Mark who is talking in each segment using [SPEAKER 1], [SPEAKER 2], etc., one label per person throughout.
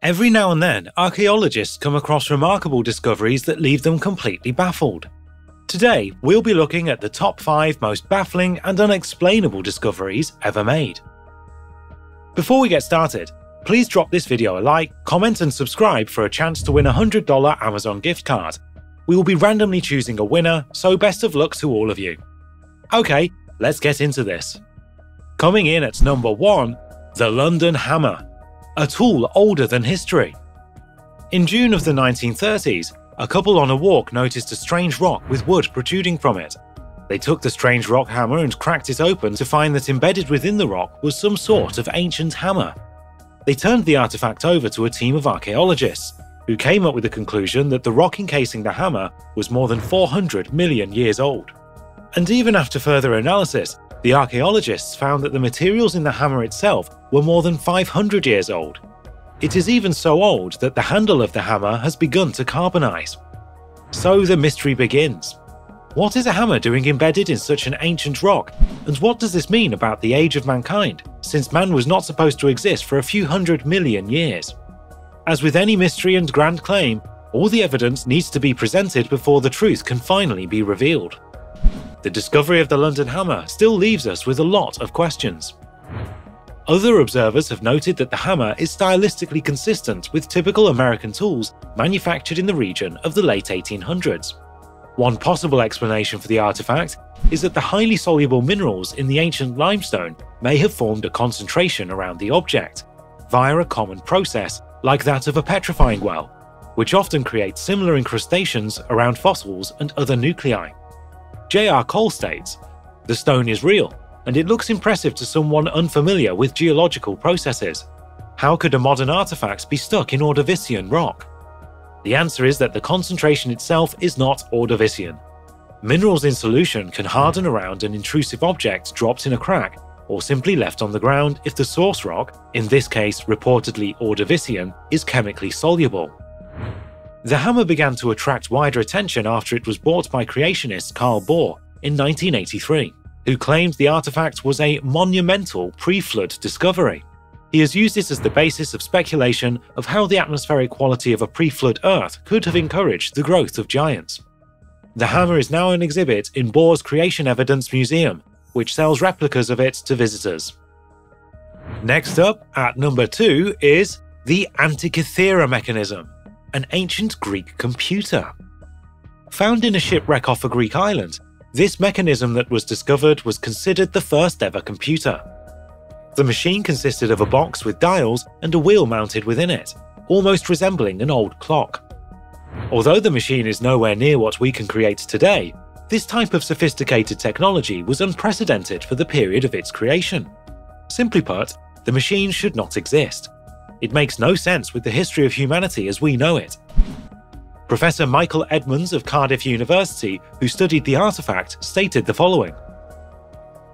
[SPEAKER 1] Every now and then, archaeologists come across remarkable discoveries that leave them completely baffled. Today, we'll be looking at the top 5 most baffling and unexplainable discoveries ever made. Before we get started, please drop this video a like, comment and subscribe for a chance to win a $100 Amazon gift card. We will be randomly choosing a winner, so best of luck to all of you. Okay, let's get into this. Coming in at number 1, the London Hammer, a tool older than history. In June of the 1930s, a couple on a walk noticed a strange rock with wood protruding from it. They took the strange rock hammer and cracked it open to find that embedded within the rock was some sort of ancient hammer. They turned the artifact over to a team of archaeologists, who came up with the conclusion that the rock encasing the hammer was more than 400 million years old. And even after further analysis, the archaeologists found that the materials in the hammer itself were more than 500 years old. It is even so old that the handle of the hammer has begun to carbonize. So the mystery begins. What is a hammer doing embedded in such an ancient rock, and what does this mean about the age of mankind, since man was not supposed to exist for a few hundred million years? As with any mystery and grand claim, all the evidence needs to be presented before the truth can finally be revealed. The discovery of the London Hammer still leaves us with a lot of questions. Other observers have noted that the hammer is stylistically consistent with typical American tools manufactured in the region of the late 1800s. One possible explanation for the artifact is that the highly soluble minerals in the ancient limestone may have formed a concentration around the object, via a common process like that of a petrifying well, which often creates similar incrustations around fossils and other nuclei. J.R. Cole states, "The stone is real, and it looks impressive to someone unfamiliar with geological processes. How could a modern artifact be stuck in Ordovician rock?" The answer is that the concentration itself is not Ordovician. Minerals in solution can harden around an intrusive object dropped in a crack, or simply left on the ground if the source rock, in this case reportedly Ordovician, is chemically soluble. The hammer began to attract wider attention after it was bought by creationist Carl Bohr in 1983, who claimed the artifact was a monumental pre-flood discovery. He has used it as the basis of speculation of how the atmospheric quality of a pre-flood Earth could have encouraged the growth of giants. The hammer is now an exhibit in Bohr's Creation Evidence Museum, which sells replicas of it to visitors. Next up, at number 2, is the Antikythera Mechanism, an ancient Greek computer. Found in a shipwreck off a Greek island, this mechanism that was discovered was considered the first ever computer. The machine consisted of a box with dials and a wheel mounted within it, almost resembling an old clock. Although the machine is nowhere near what we can create today, this type of sophisticated technology was unprecedented for the period of its creation. Simply put, the machine should not exist. It makes no sense with the history of humanity as we know it. Professor Michael Edmonds of Cardiff University, who studied the artifact, stated the following: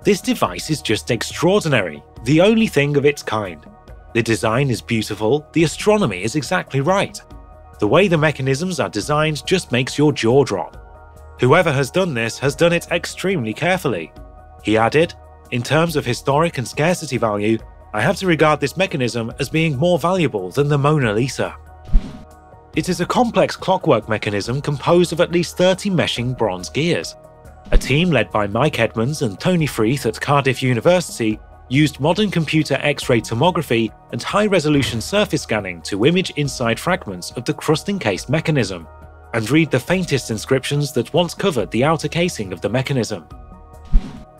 [SPEAKER 1] "This device is just extraordinary, the only thing of its kind. The design is beautiful, the astronomy is exactly right. The way the mechanisms are designed just makes your jaw drop. Whoever has done this has done it extremely carefully." He added, "In terms of historic and scarcity value, I have to regard this mechanism as being more valuable than the Mona Lisa." It is a complex clockwork mechanism composed of at least 30 meshing bronze gears. A team led by Mike Edmonds and Tony Freeth at Cardiff University used modern computer X-ray tomography and high-resolution surface scanning to image inside fragments of the crust-encased mechanism, and read the faintest inscriptions that once covered the outer casing of the mechanism.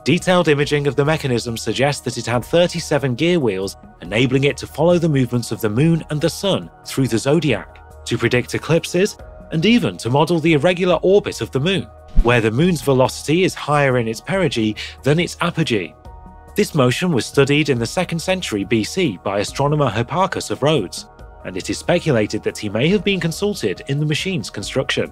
[SPEAKER 1] Detailed imaging of the mechanism suggests that it had 37 gear wheels, enabling it to follow the movements of the moon and the sun through the zodiac, to predict eclipses, and even to model the irregular orbit of the moon, where the moon's velocity is higher in its perigee than its apogee. This motion was studied in the 2nd century BC by astronomer Hipparchus of Rhodes, and it is speculated that he may have been consulted in the machine's construction.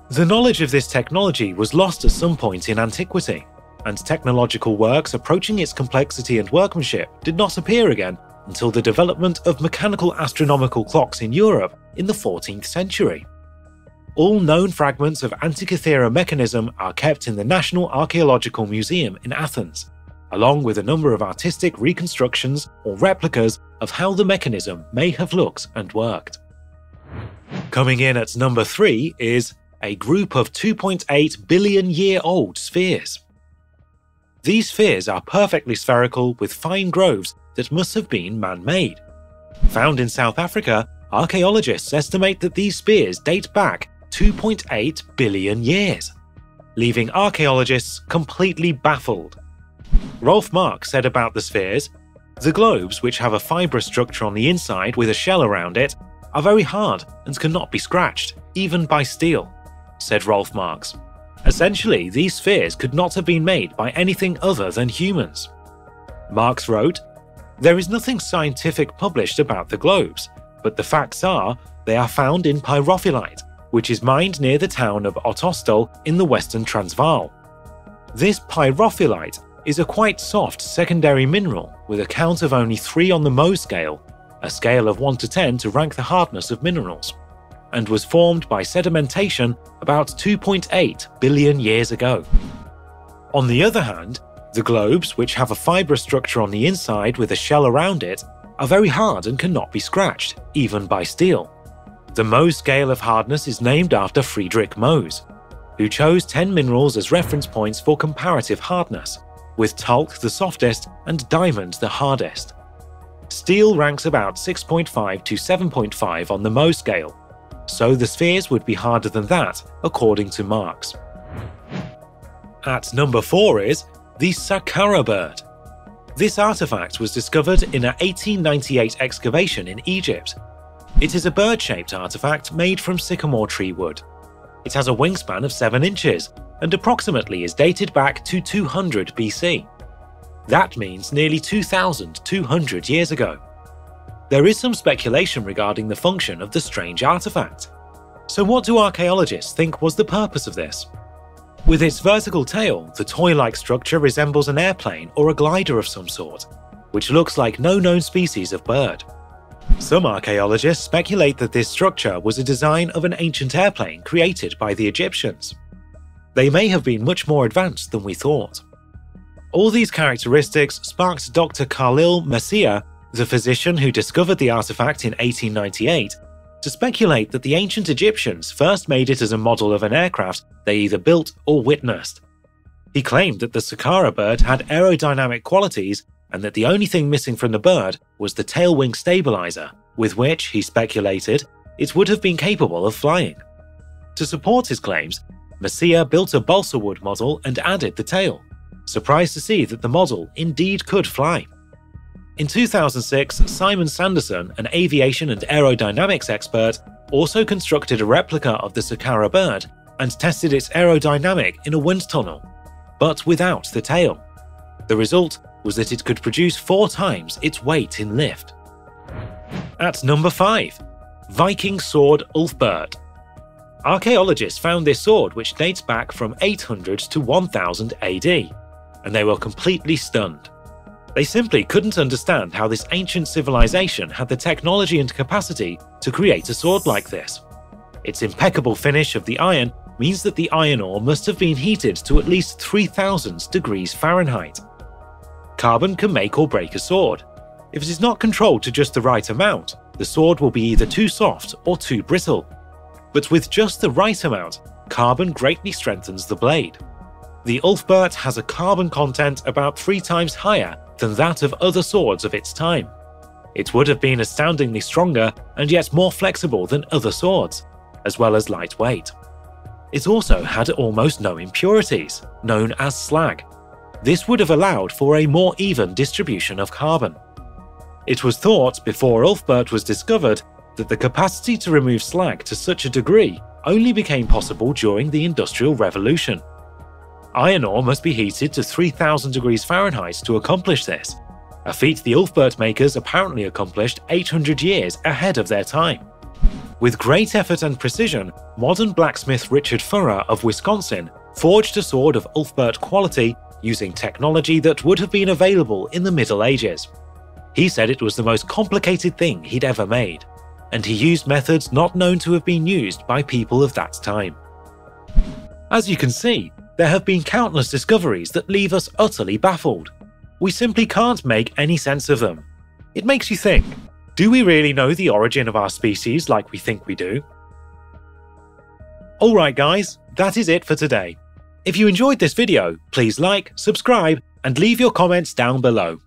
[SPEAKER 1] The knowledge of this technology was lost at some point in antiquity, and technological works approaching its complexity and workmanship did not appear again until the development of mechanical astronomical clocks in Europe in the 14th century. All known fragments of Antikythera Mechanism are kept in the National Archaeological Museum in Athens, along with a number of artistic reconstructions or replicas of how the mechanism may have looked and worked. Coming in at number 3 is a group of 2.8 billion year old spheres. These spheres are perfectly spherical with fine grooves that must have been man-made. Found in South Africa, archaeologists estimate that these spheres date back 2.8 billion years, leaving archaeologists completely baffled. Rolf Marx said about the spheres, "The globes, which have a fibrous structure on the inside with a shell around it, are very hard and cannot be scratched, even by steel," said Rolf Marx. Essentially, these spheres could not have been made by anything other than humans. Marx wrote, "There is nothing scientific published about the globes, but the facts are they are found in pyrophyllite, which is mined near the town of Ottosdal in the western Transvaal. This pyrophyllite is a quite soft secondary mineral with a count of only 3 on the Mohs scale, a scale of 1 to 10 to rank the hardness of minerals, and was formed by sedimentation about 2.8 billion years ago. On the other hand, the globes, which have a fibrous structure on the inside with a shell around it, are very hard and cannot be scratched, even by steel. The Mohs scale of hardness is named after Friedrich Mohs, who chose 10 minerals as reference points for comparative hardness, with talc the softest and diamond the hardest. Steel ranks about 6.5 to 7.5 on the Mohs scale, so the spheres would be harder than that, according to Marx. At number 4 is the Saqqara bird. This artifact was discovered in an 1898 excavation in Egypt. It is a bird-shaped artifact made from sycamore tree wood. It has a wingspan of 7 inches and approximately is dated back to 200 BC. That means nearly 2,200 years ago. There is some speculation regarding the function of the strange artifact. So what do archaeologists think was the purpose of this? With its vertical tail, the toy-like structure resembles an airplane or a glider of some sort, which looks like no known species of bird. Some archaeologists speculate that this structure was a design of an ancient airplane created by the Egyptians. They may have been much more advanced than we thought. All these characteristics sparked Dr. Khalil Messiah, the physician who discovered the artifact in 1898, to speculate that the ancient Egyptians first made it as a model of an aircraft they either built or witnessed. He claimed that the Saqqara bird had aerodynamic qualities and that the only thing missing from the bird was the tailwing stabilizer, with which, he speculated, it would have been capable of flying. To support his claims, Messiah built a balsa wood model and added the tail, surprised to see that the model indeed could fly. In 2006, Simon Sanderson, an aviation and aerodynamics expert, also constructed a replica of the Saqqara bird and tested its aerodynamic in a wind tunnel, but without the tail. The result was that it could produce 4 times its weight in lift. At number 5, Viking Sword Ulfbert. Archaeologists found this sword, which dates back from 800 to 1000 AD, and they were completely stunned. They simply couldn't understand how this ancient civilization had the technology and capacity to create a sword like this. Its impeccable finish of the iron means that the iron ore must have been heated to at least 3000 degrees Fahrenheit. Carbon can make or break a sword. If it is not controlled to just the right amount, the sword will be either too soft or too brittle. But with just the right amount, carbon greatly strengthens the blade. The Ulfbert has a carbon content about 3 times higher than that of other swords of its time. It would have been astoundingly stronger and yet more flexible than other swords, as well as lightweight. It also had almost no impurities, known as slag. This would have allowed for a more even distribution of carbon. It was thought before Ulfbert was discovered that the capacity to remove slag to such a degree only became possible during the Industrial Revolution. Iron ore must be heated to 3000 degrees Fahrenheit to accomplish this, a feat the Ulfbert makers apparently accomplished 800 years ahead of their time. With great effort and precision, modern blacksmith Richard Furrer of Wisconsin forged a sword of Ulfbert quality using technology that would have been available in the Middle Ages. He said it was the most complicated thing he'd ever made, and he used methods not known to have been used by people of that time. As you can see, there have been countless discoveries that leave us utterly baffled. We simply can't make any sense of them. It makes you think, do we really know the origin of our species like we think we do? Alright guys, that is it for today. If you enjoyed this video, please like, subscribe, and leave your comments down below.